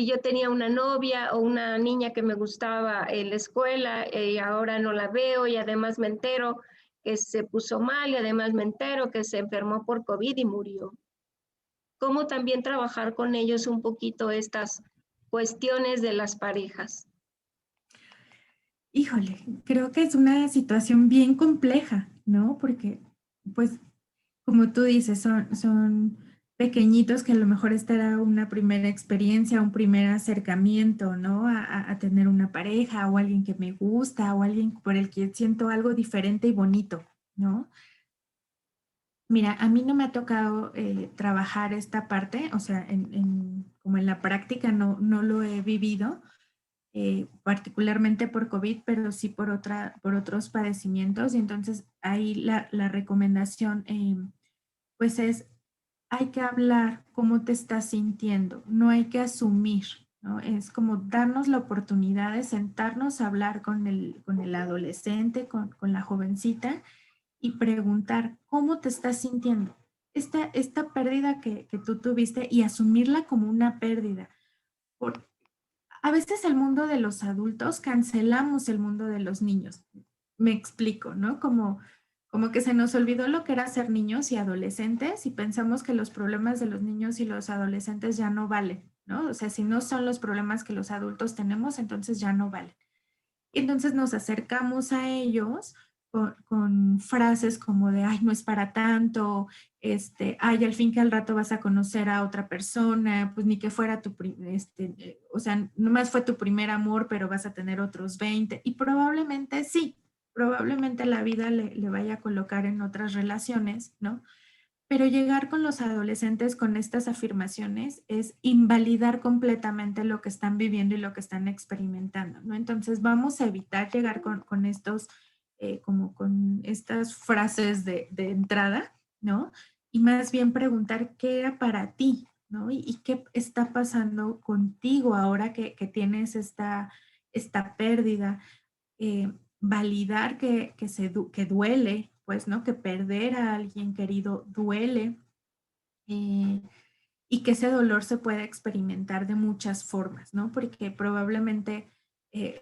A: yo tenía una novia o una niña que me gustaba en la escuela y ahora no la veo y además me entero que se puso mal y además me entero que se enfermó por COVID y murió. Cómo también trabajar con ellos un poquito estas cuestiones de las parejas.
B: Híjole, creo que es una situación bien compleja, ¿no? Porque, pues, como tú dices, son pequeñitos que a lo mejor esta era una primera experiencia, un primer acercamiento, ¿no? A tener una pareja o alguien que me gusta o alguien por el que siento algo diferente y bonito, ¿no? Mira, a mí no me ha tocado trabajar esta parte, o sea, como en la práctica no lo he vivido, particularmente por COVID, pero sí por otros padecimientos. Y entonces ahí la recomendación, pues es, hay que hablar cómo te estás sintiendo, no hay que asumir, ¿no? Es como darnos la oportunidad de sentarnos a hablar con el adolescente, con la jovencita y preguntar cómo te estás sintiendo. Esta pérdida que tú tuviste y asumirla como una pérdida. Por, a veces el mundo de los adultos cancelamos el mundo de los niños. Me explico, ¿no? Como que se nos olvidó lo que era ser niños y adolescentes y pensamos que los problemas de los niños y los adolescentes ya no valen, ¿no? O sea, si no son los problemas que los adultos tenemos, entonces ya no valen. Y entonces nos acercamos a ellos con frases como de, ay, no es para tanto, ay, al fin que al rato vas a conocer a otra persona, pues ni que fuera o sea, nomás fue tu primer amor, pero vas a tener otros 20. Y probablemente sí, probablemente la vida le vaya a colocar en otras relaciones, ¿no? Pero llegar con los adolescentes con estas afirmaciones es invalidar completamente lo que están viviendo y lo que están experimentando, ¿no? Entonces vamos a evitar llegar con estos como con estas frases de entrada, ¿no? Y más bien preguntar qué era para ti, ¿no? Y qué está pasando contigo ahora que tienes esta pérdida. Validar que duele, pues, ¿no? Que perder a alguien querido duele, y que ese dolor se puede experimentar de muchas formas, ¿no? Porque probablemente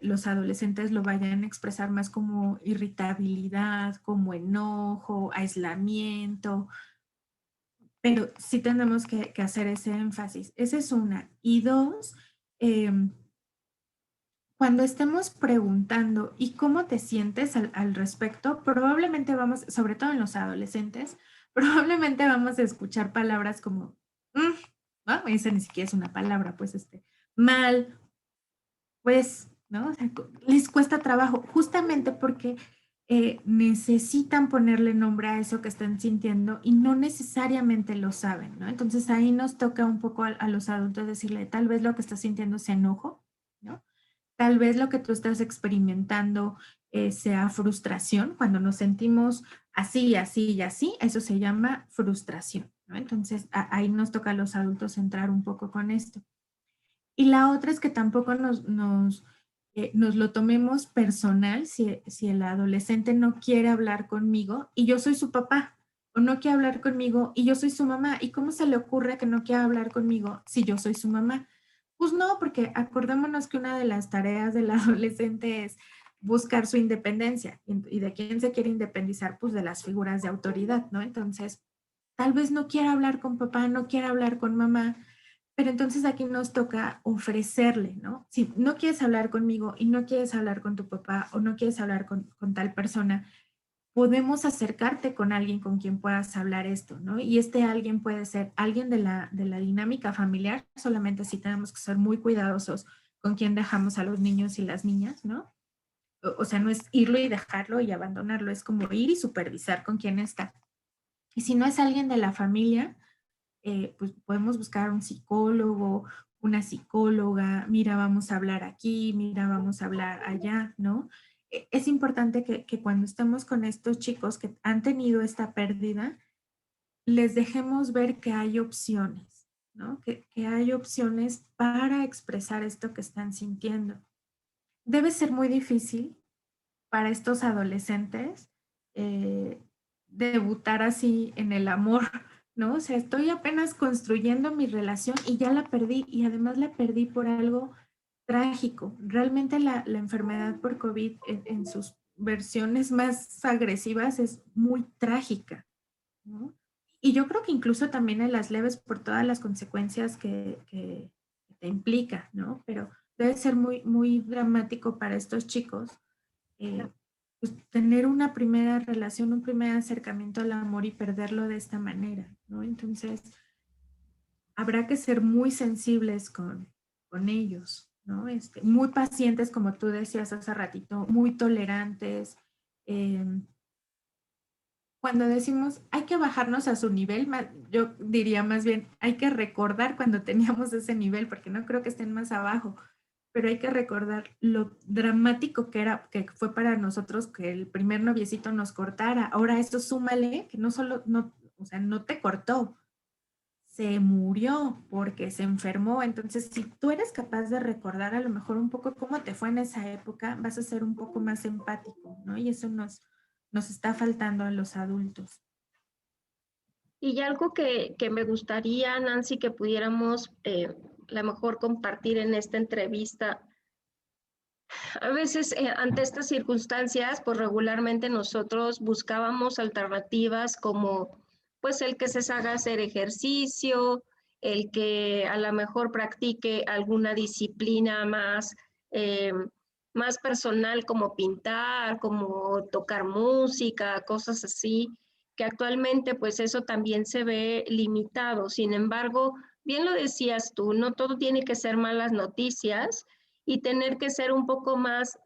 B: los adolescentes lo vayan a expresar más como irritabilidad, como enojo, aislamiento, pero sí tenemos que hacer ese énfasis. Esa es una. Y dos, cuando estemos preguntando ¿y cómo te sientes al respecto? Probablemente vamos, sobre todo en los adolescentes, probablemente vamos a escuchar palabras como, ¿no? Esa ni siquiera es una palabra, pues mal, pues, ¿no? O sea, les cuesta trabajo, justamente porque necesitan ponerle nombre a eso que están sintiendo y no necesariamente lo saben, ¿no? Entonces ahí nos toca un poco a los adultos decirle, tal vez lo que estás sintiendo es enojo, ¿no? Tal vez lo que tú estás experimentando sea frustración. Cuando nos sentimos así, así y así, eso se llama frustración, ¿no? Entonces, ahí nos toca a los adultos entrar un poco con esto. Y la otra es que tampoco nos lo tomemos personal si el adolescente no quiere hablar conmigo y yo soy su papá, o no quiere hablar conmigo y yo soy su mamá. ¿Y cómo se le ocurre que no quiera hablar conmigo si yo soy su mamá? Pues no, porque acordémonos que una de las tareas del adolescente es buscar su independencia. ¿Y de quién se quiere independizar? Pues de las figuras de autoridad, ¿no? Entonces, tal vez no quiera hablar con papá, no quiera hablar con mamá, pero entonces aquí nos toca ofrecerle, ¿no? Si no quieres hablar conmigo y no quieres hablar con tu papá o no quieres hablar con tal persona, podemos acercarte con alguien con quien puedas hablar esto, ¿no? Y este alguien puede ser alguien de la dinámica familiar, solamente si tenemos que ser muy cuidadosos con quién dejamos a los niños y las niñas, ¿no? O sea, no es irlo y dejarlo y abandonarlo, es como ir y supervisar con quién está. Y si no es alguien de la familia, pues podemos buscar un psicólogo, una psicóloga, mira, vamos a hablar aquí, mira, vamos a hablar allá, ¿no? Es importante que cuando estemos con estos chicos que han tenido esta pérdida, les dejemos ver que hay opciones, ¿no? Que hay opciones para expresar esto que están sintiendo. Debe ser muy difícil para estos adolescentes eh, debutar así en el amor, ¿no? O sea, estoy apenas construyendo mi relación y ya la perdí y además la perdí por algo trágico. Realmente la enfermedad por COVID en sus versiones más agresivas es muy trágica, ¿no? Y yo creo que incluso también en las leves por todas las consecuencias que te implica, ¿no? Pero debe ser muy, muy dramático para estos chicos pues, tener una primera relación, un primer acercamiento al amor y perderlo de esta manera, ¿no? Entonces, habrá que ser muy sensibles con ellos, ¿no? Muy pacientes, como tú decías hace ratito, muy tolerantes. Eh, Cuando decimos hay que bajarnos a su nivel, yo diría más bien hay que recordar cuando teníamos ese nivel, porque no creo que estén más abajo, pero hay que recordar lo dramático que fue para nosotros que el primer noviecito nos cortara. Ahora eso súmale que no solo, no, o sea, no te cortó, se murió porque se enfermó. Entonces, si tú eres capaz de recordar a lo mejor un poco cómo te fue en esa época, vas a ser un poco más empático, ¿no? Y eso nos está faltando a los adultos.
A: Y algo que me gustaría, Nancy, que pudiéramos a lo mejor compartir en esta entrevista. A veces ante estas circunstancias, pues regularmente nosotros buscábamos alternativas como pues el que se haga hacer ejercicio, el que a lo mejor practique alguna disciplina más, más personal como pintar, como tocar música, cosas así, que actualmente pues eso también se ve limitado. Sin embargo, bien lo decías tú, no todo tiene que ser malas noticias y tener que ser un poco más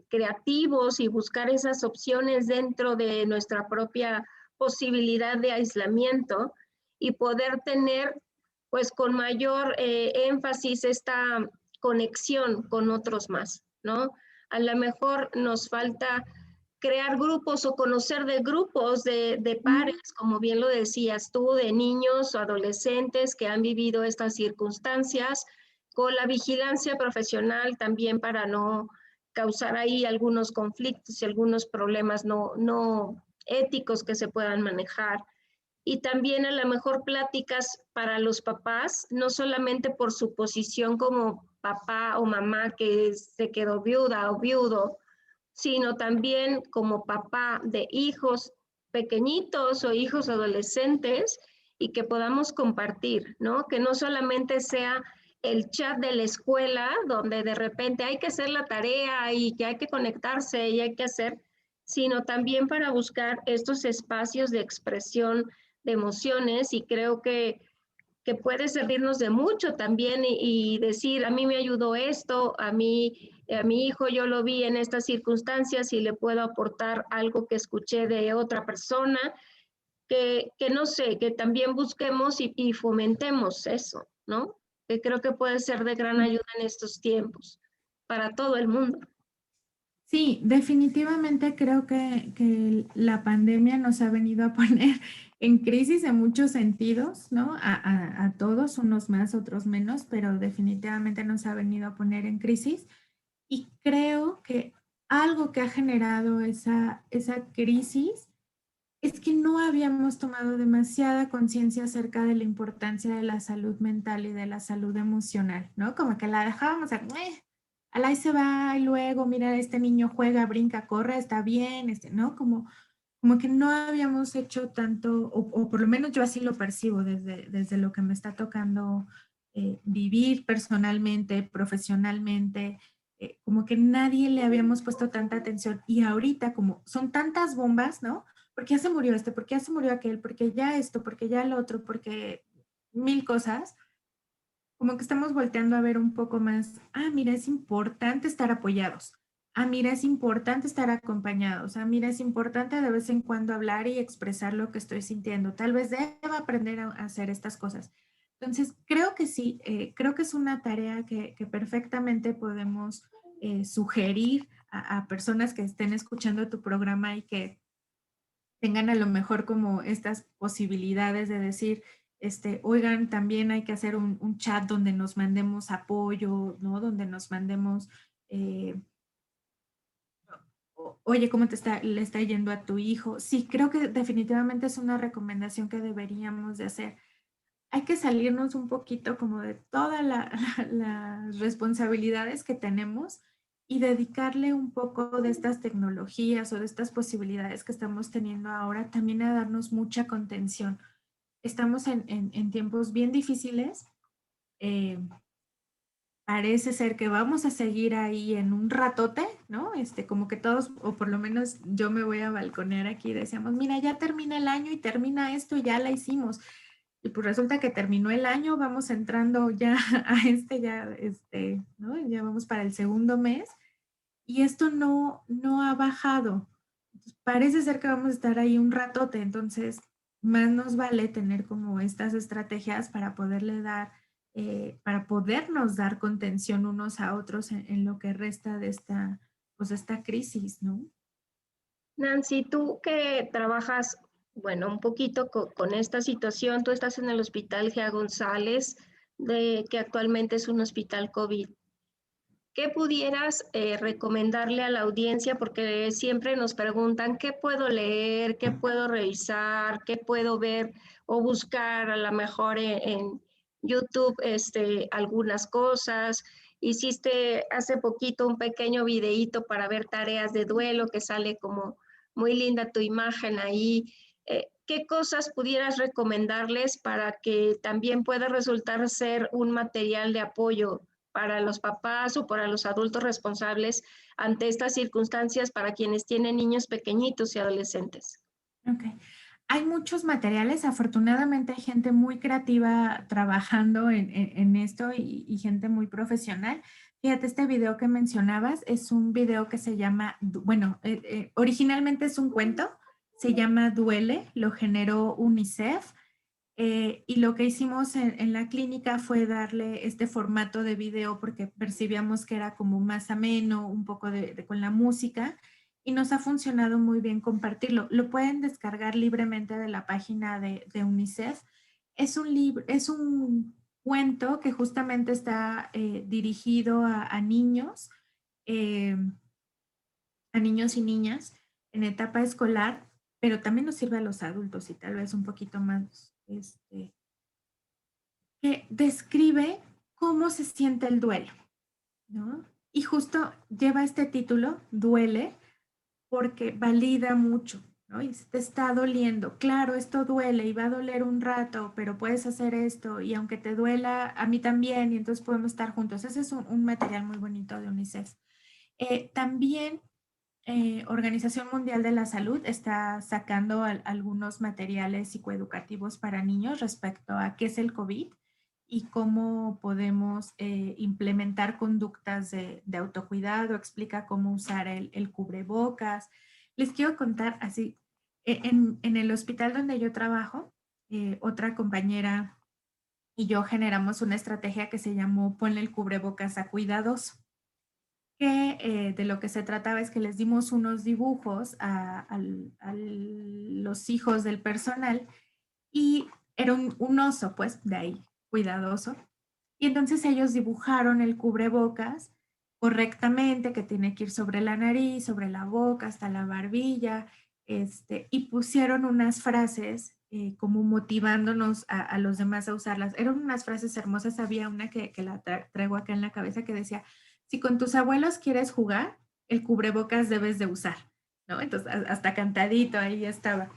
A: creativos y buscar esas opciones dentro de nuestra propia posibilidad de aislamiento y poder tener pues con mayor énfasis esta conexión con otros más, ¿no? A lo mejor nos falta crear grupos o conocer de grupos de pares, como bien lo decías tú, de niños o adolescentes que han vivido estas circunstancias, con la vigilancia profesional también para no causar ahí algunos conflictos y algunos problemas no éticos que se puedan manejar. Y también a lo mejor pláticas para los papás, no solamente por su posición como papá o mamá que se quedó viuda o viudo, sino también como papá de hijos pequeñitos o hijos adolescentes y que podamos compartir, ¿no? Que no solamente sea el chat de la escuela donde de repente hay que hacer la tarea y que hay que conectarse y hay que hacer, sino también para buscar estos espacios de expresión de emociones y creo que puede servirnos de mucho también y decir, a mí me ayudó esto, a mi hijo yo lo vi en estas circunstancias y le puedo aportar algo que escuché de otra persona, que no sé, que también busquemos y fomentemos eso, ¿no? Que creo que puede ser de gran ayuda en estos tiempos para todo el mundo.
B: Sí, definitivamente creo que la pandemia nos ha venido a poner en crisis en muchos sentidos, ¿no? A todos, unos más, otros menos, pero definitivamente nos ha venido a poner en crisis. Y creo que algo que ha generado esa crisis es que no habíamos tomado demasiada conciencia acerca de la importancia de la salud mental y de la salud emocional, ¿no? Como que la dejábamos al ahí se va y luego, mira, este niño juega, brinca, corre, está bien, ¿no? Como que no habíamos hecho tanto, o por lo menos yo así lo percibo desde lo que me está tocando vivir personalmente, profesionalmente, como que nadie le habíamos puesto tanta atención y ahorita como son tantas bombas, ¿no? ¿Por qué ya se murió este? ¿Por qué ya se murió aquel? ¿Por qué ya esto? ¿Por qué ya el otro? Porque mil cosas, como que estamos volteando a ver un poco más, mira, es importante estar apoyados. Mira, es importante estar acompañados. Mira, es importante de vez en cuando hablar y expresar lo que estoy sintiendo. Tal vez deba aprender a hacer estas cosas. Entonces, creo que sí, creo que es una tarea que perfectamente podemos sugerir a personas que estén escuchando tu programa y que tengan a lo mejor como estas posibilidades de decir, oigan, también hay que hacer un chat donde nos mandemos apoyo, ¿no? Donde nos mandemos, oye, ¿cómo le está yendo a tu hijo? Sí, creo que definitivamente es una recomendación que deberíamos de hacer. Hay que salirnos un poquito como de todas las responsabilidades que tenemos y dedicarle un poco de estas tecnologías o de estas posibilidades que estamos teniendo ahora también a darnos mucha contención. Estamos en tiempos bien difíciles. eh, Parece ser que vamos a seguir ahí en un ratote, ¿no? Como que todos, o por lo menos yo me voy a balconear aquí, decíamos, mira, ya termina el año y termina esto, ya la hicimos. Y pues resulta que terminó el año, vamos entrando ya a ¿no? Ya vamos para el segundo mes y esto no ha bajado. Entonces, parece ser que vamos a estar ahí un ratote, entonces más nos vale tener como estas estrategias para para podernos dar contención unos a otros en lo que resta de pues, esta crisis, ¿no?
A: Nancy, tú que trabajas, bueno, un poquito con esta situación, tú estás en el Hospital Gea González, que actualmente es un hospital COVID. ¿Qué pudieras recomendarle a la audiencia? Porque siempre nos preguntan qué puedo leer, qué puedo revisar, qué puedo ver o buscar a lo mejor en YouTube algunas cosas. Hiciste hace poquito un pequeño videíto para ver tareas de duelo que sale como muy linda tu imagen ahí. ¿Qué cosas pudieras recomendarles para que también pueda resultar ser un material de apoyo para los papás o para los adultos responsables ante estas circunstancias para quienes tienen niños pequeñitos y adolescentes?
B: Ok. Hay muchos materiales, afortunadamente hay gente muy creativa trabajando en esto y gente muy profesional. Fíjate, este video que mencionabas es un video que se llama, bueno, originalmente es un cuento, se llama Duele, lo generó UNICEF. Y lo que hicimos en la clínica fue darle este formato de video porque percibíamos que era como más ameno, un poco con la música. y nos ha funcionado muy bien compartirlo. Lo pueden descargar libremente de la página de UNICEF. Es un libro, es un cuento que justamente está dirigido eh, a niños y niñas en etapa escolar, pero también nos sirve a los adultos y tal vez un poquito más, que describe cómo se siente el duelo, ¿no? Y justo lleva este título, Duele, porque valida mucho, ¿no? Y si te está doliendo, claro, esto duele y va a doler un rato, pero puedes hacer esto y aunque te duela, a mí también, y entonces podemos estar juntos. Ese es un material muy bonito de UNICEF. También Organización Mundial de la Salud está sacando algunos materiales psicoeducativos para niños respecto a qué es el COVID y cómo podemos implementar conductas de autocuidado, explica cómo usar el cubrebocas. Les quiero contar así, en el hospital donde yo trabajo, otra compañera y yo generamos una estrategia que se llamó Ponle el cubrebocas a cuidados, que de lo que se trataba es que les dimos unos dibujos a los hijos del personal y era un oso, pues, de ahí, cuidadoso. Y entonces ellos dibujaron el cubrebocas correctamente, que tiene que ir sobre la nariz, sobre la boca, hasta la barbilla, y pusieron unas frases como motivándonos a los demás a usarlas. Eran unas frases hermosas, había una que la traigo acá en la cabeza que decía, si con tus abuelos quieres jugar, el cubrebocas debes de usar, ¿no? Entonces, hasta cantadito ahí estaba.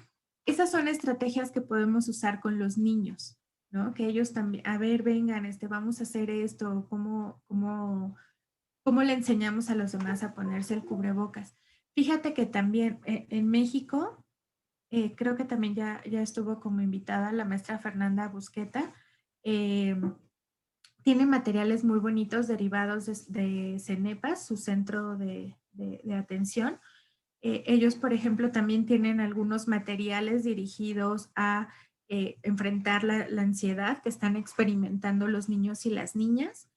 B: Esas son estrategias que podemos usar con los niños, ¿no? Que ellos también, a ver, vengan, vamos a hacer esto, ¿cómo le enseñamos a los demás a ponerse el cubrebocas? Fíjate que también en México, creo que también ya estuvo como invitada la maestra Fernanda Busqueta, tiene materiales muy bonitos derivados de CENEPAS, su centro de atención. Ellos, por ejemplo, también tienen algunos materiales dirigidos a enfrentar la ansiedad que están experimentando los niños y las niñas.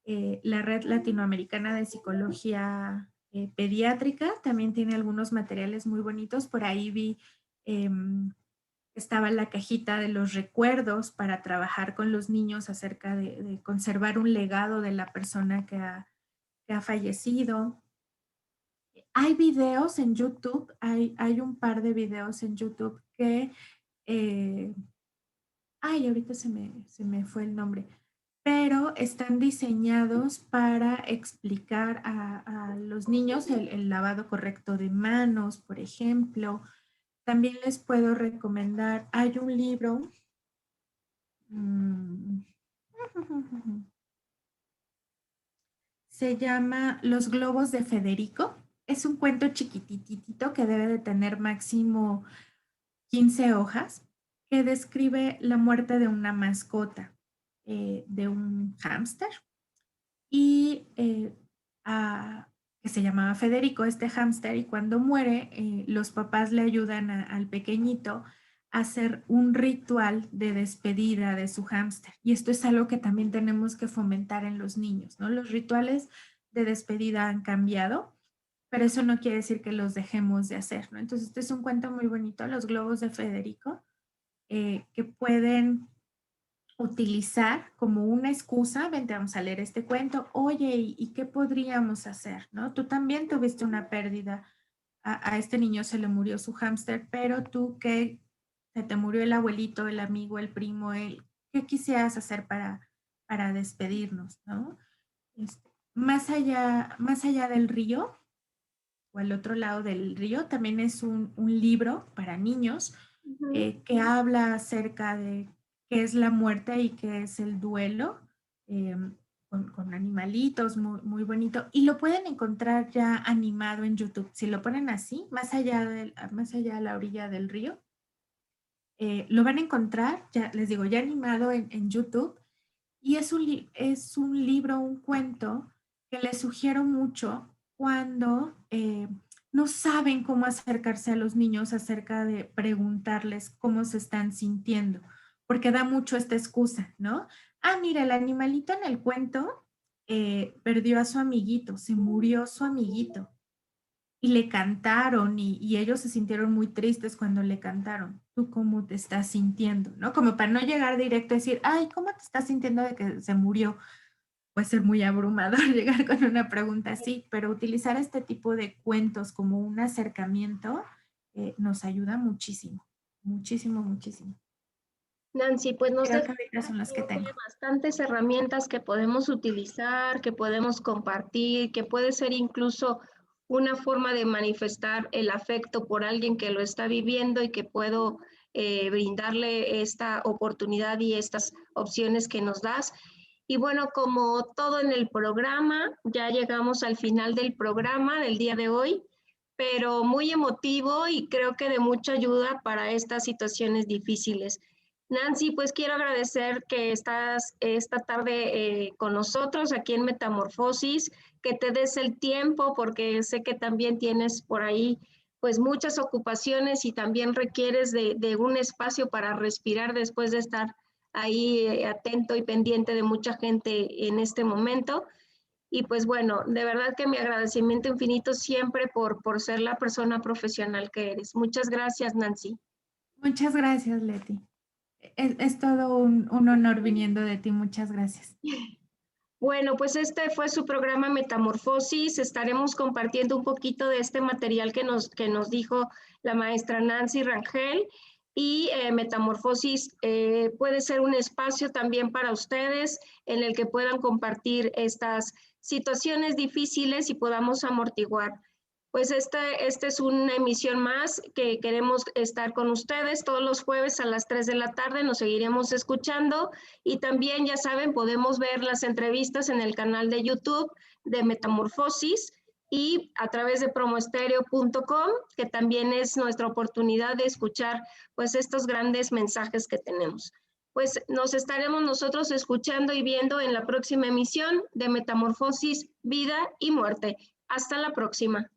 B: La Red Latinoamericana de Psicología Pediátrica también tiene algunos materiales muy bonitos. Por ahí vi estaba la cajita de los recuerdos para trabajar con los niños acerca de conservar un legado de la persona que ha fallecido. Hay videos en YouTube, hay un par de videos en YouTube que, eh, ahorita se me fue el nombre, pero están diseñados para explicar a los niños el lavado correcto de manos, por ejemplo. También les puedo recomendar, hay un libro, mm, se llama Los globos de Federico. Es un cuento chiquititito que debe de tener máximo 15 hojas, que describe la muerte de una mascota, de un hámster, y que se llamaba Federico, este hámster, y cuando muere, los papás le ayudan al pequeñito a hacer un ritual de despedida de su hámster. Y esto es algo que también tenemos que fomentar en los niños, ¿no? Los rituales de despedida han cambiado, pero eso no quiere decir que los dejemos de hacer, ¿no? Entonces, este es un cuento muy bonito, Los globos de Federico, que pueden utilizar como una excusa, vente, vamos a leer este cuento, oye, ¿y qué podríamos hacer? ¿No? Tú también tuviste una pérdida, a este niño se le murió su hámster, pero tú que se te murió el abuelito, el amigo, el primo, ¿qué quisieras hacer para despedirnos? ¿No? Más allá del río, o al otro lado del río, también es un libro para niños que habla acerca de qué es la muerte y qué es el duelo, eh, con animalitos, muy, muy bonito. Y lo pueden encontrar ya animado en YouTube. Si lo ponen así, más allá de la orilla del río, lo van a encontrar, ya les digo, ya animado en YouTube. Y es un libro, un cuento que les sugiero mucho cuando no saben cómo acercarse a los niños acerca de preguntarles cómo se están sintiendo, porque da mucho esta excusa, ¿no? Ah, mira, el animalito en el cuento perdió a su amiguito, se murió su amiguito. y le cantaron y ellos se sintieron muy tristes cuando le cantaron. ¿Tú cómo te estás sintiendo? ¿No? Como para no llegar directo a decir, ay, ¿cómo te estás sintiendo de que se murió? Puede ser muy abrumador llegar con una pregunta así, pero utilizar este tipo de cuentos como un acercamiento nos ayuda muchísimo, muchísimo, muchísimo.
A: Nancy, pues nos
B: Creo que
A: deja
B: ahorita son las que tengo.
A: bastantes herramientas que podemos utilizar, que podemos compartir, que puede ser incluso una forma de manifestar el afecto por alguien que lo está viviendo y que puedo brindarle esta oportunidad y estas opciones que nos das. Y bueno, como todo en el programa, ya llegamos al final del programa del día de hoy, pero muy emotivo y creo que de mucha ayuda para estas situaciones difíciles. Nancy, pues quiero agradecer que estás esta tarde con nosotros aquí en Metamorfosis, que te des el tiempo porque sé que también tienes por ahí pues muchas ocupaciones y también requieres de un espacio para respirar después de estar ahí atento y pendiente de mucha gente en este momento. Y pues bueno, de verdad que mi agradecimiento infinito siempre por ser la persona profesional que eres. Muchas gracias, Nancy.
B: Muchas gracias, Leti. Es todo un honor viniendo de ti. Muchas gracias.
A: Bueno, pues este fue su programa Metamorfosis. Estaremos compartiendo un poquito de este material que nos dijo la maestra Nancy Rangel. Y Metamorfosis puede ser un espacio también para ustedes en el que puedan compartir estas situaciones difíciles y podamos amortiguar. Pues esta es una emisión más que queremos estar con ustedes todos los jueves a las 3 de la tarde. Nos seguiremos escuchando y también, ya saben, podemos ver las entrevistas en el canal de YouTube de Metamorfosis y a través de promoestereo.com, que también es nuestra oportunidad de escuchar pues estos grandes mensajes que tenemos. Pues nos estaremos nosotros escuchando y viendo en la próxima emisión de Metamorfosis, Vida y Muerte. Hasta la próxima.